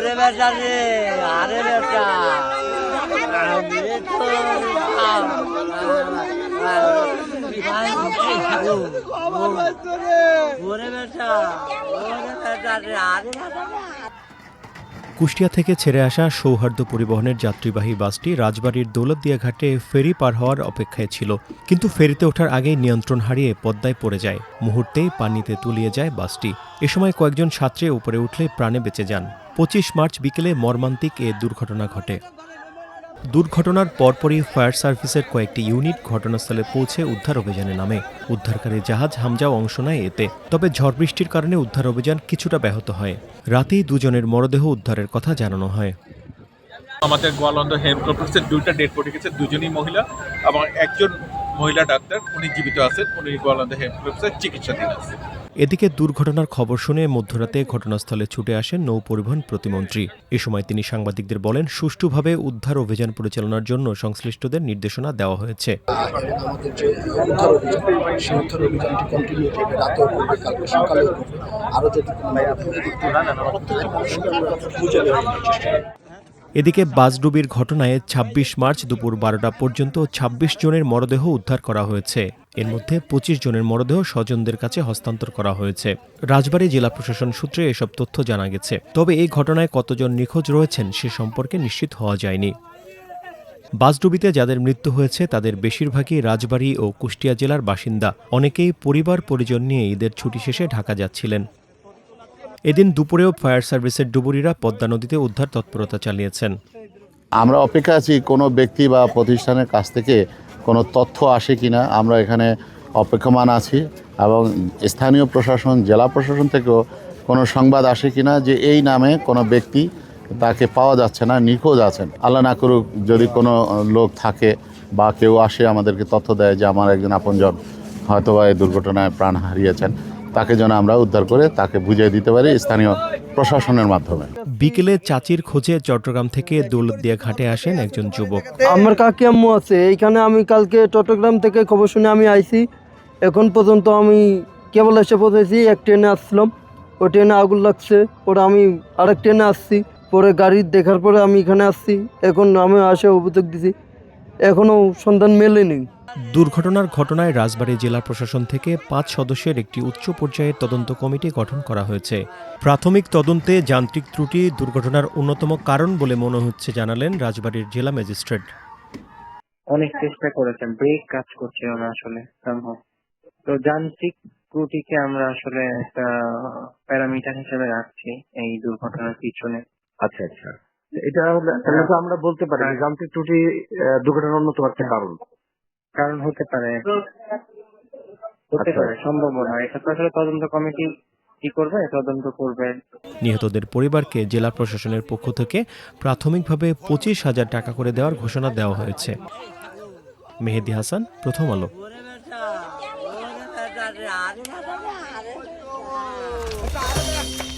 ওরে বেটা রে, আরে বেটা আমি তো ওরে বেটা রে, আরে বেটা। কুষ্টিয়া থেকে ছেড়ে আসা সৌহার্দ্য পরিবহনের যাত্রীবাহী বাসটি রাজবাড়ীর দৌলতদিয়া ঘাটে ফেরি পার হওয়ার অপেক্ষায় ছিল, কিন্তু ফেরিতে ওঠার আগেই নিয়ন্ত্রণ হারিয়ে পদ্মায় পড়ে যায়। মুহূর্তেই পানিতে তলিয়ে যায় বাসটি। এ সময় কয়েকজন ছাত্রী উপরে উঠলে প্রাণে বেঁচে যান। 25 মার্চ বিকেলে মর্মান্তিক এ দুর্ঘটনা ঘটে। দুর্ঘটনার পরপরই ফায়ার সার্ভিসের কয়েকটি ইউনিট ঘটনাস্থলে পৌঁছে উদ্ধার অভিযানে নামে। উদ্ধারকারী জাহাজ হামজাও অংশ নেয় এতে। তবে ঝড় বৃষ্টির কারণে উদ্ধার অভিযান কিছুটা ব্যাহত হয়। রাতেই দুজনের মরদেহ উদ্ধারের কথা জানানো হয়। আমাদের গোয়ালন্দ হেমক্রপসের 2টা ডেড বডি গেছে, দুজনই মহিলা এবং একজন মহিলা ডাক্তার, উনি জীবিত আছেন, উনি গোয়ালন্দ হেমক্রপসের চিকিৎসাধীন আছেন। এদিকে দুর্ঘটনার খবর শুনে মধ্যরাতে ঘটনাস্থলে ছুটে আসেন নৌ পরিবহন প্রতিমন্ত্রী। এ সময় তিনি সাংবাদিকদের বলেন, সুষ্ঠুভাবে উদ্ধার অভিযান পরিচালনার জন্য সংশ্লিষ্টদের নির্দেশনা দেওয়া হয়েছে। আমাদের যে উদ্ধার অভিযান, সেই উদ্ধার অভিযানটি কন্টিনিউ করবে, রাতেও করবে, কালকে সকালেও করবে। আরও যদি কোনো খুঁজে নেওয়ার চেষ্টা করবে। এদিকে বাসডুবির ঘটনায় 26 মার্চ দুপুর 12টা পর্যন্ত 26 জনের মরদেহ উদ্ধার করা হয়েছে। এর মধ্যে 25 জনের মরদেহ স্বজনদের কাছে হস্তান্তর করা হয়েছে। রাজবাড়ী জেলা প্রশাসন সূত্রে এসব তথ্য জানা গেছে। তবে এই ঘটনায় কতজন নিখোঁজ রয়েছেন সে সম্পর্কে নিশ্চিত হওয়া যায়নি। বাসডুবিতে যাদের মৃত্যু হয়েছে তাদের বেশিরভাগই রাজবাড়ী ও কুষ্টিয়া জেলার বাসিন্দা। অনেকেই পরিবার পরিজন নিয়ে ঈদের ছুটি শেষে ঢাকা যাচ্ছিলেন। এদিন দুপুরেও ফায়ার সার্ভিসের ডুবুরিরা পদ্মা নদীতে উদ্ধার তৎপরতা চালিয়েছেন। আমরা অপেক্ষা আছি কোনো ব্যক্তি বা প্রতিষ্ঠানের কাছ থেকে কোনো তথ্য আসে কিনা, আমরা এখানে অপেক্ষমান আছি। এবং স্থানীয় প্রশাসন, জেলা প্রশাসন থেকেও কোনো সংবাদ আসে কিনা যে এই নামে কোনো ব্যক্তি, তাকে পাওয়া যাচ্ছে না, নিখোঁজ আছেন। আল্লাহ না করুক যদি কোনো লোক থাকে বা কেউ আসে আমাদেরকে তথ্য দেয় যে আমার একজন আপনজন হয়তোবা এই দুর্ঘটনায় প্রাণ হারিয়েছেন, তাকে যেন আমরা উদ্ধার করে তাকে বুঝিয়ে দিতে পারি স্থানীয় প্রশাসনের মাধ্যমে। বিকেলে চাচির খোঁজে চট্টগ্রাম থেকে দৌলতদিয়া ঘাটে আসেন একজন যুবক। আমার কাকি আম্মু আছে এইখানে। আমি কালকে চট্টগ্রাম থেকে খবর শুনে আমি আইছি। এখন পর্যন্ত আমি কেবল এসে পৌঁছেছি, এক ট্রেনে আসছিলাম, ওই ট্রেনে আগুন লাগছে, পরে আমি আরেক ট্রেনে আসছি, পরে গাড়ি দেখার পরে আমি এখানে আসছি। এখন আমি আসে অভিযোগ দিছি, এখনও সন্ধান মেলেনি। দুর্ঘটনার ঘটনায় রাজবাড়ী জেলা প্রশাসন থেকে 5 সদস্যের একটি উচ্চ পর্যায়ের তদন্ত কমিটি গঠন করা হয়েছে। প্রাথমিক তদন্তে যান্ত্রিক ত্রুটি দুর্ঘটনার অন্যতম কারণ বলে মনে হচ্ছে জানালেন রাজবাড়ীর জেলা ম্যাজিস্ট্রেট। অনেক চেষ্টা করেছেন, ব্রেক কাজ করছে না আসলে সম্ভব। তো যান্ত্রিক ত্রুটিকে আমরা আসলে একটা প্যারামিটার হিসেবে রাখছি এই দুর্ঘটনার পিছনে। আচ্ছা আচ্ছা, এটা তাহলে তো আমরা বলতে পারি যে যান্ত্রিক ত্রুটি দুর্ঘটনার অন্যতম একটা কারণ হতে পারে, সম্ভব নয়। এটা তো আসলে তদন্ত কমিটি কি করবে, তদন্ত করবে। নিহতদের পরিবারকে জেলা প্রশাসনের পক্ষ থেকে প্রাথমিকভাবে 25,000 টাকা করে দেওয়ার ঘোষণা দেওয়া হয়েছে। মেহেদী হাসান, প্রথম আলো। ওরে বেটা রে, আরে বেটা রে, আরে বেটা।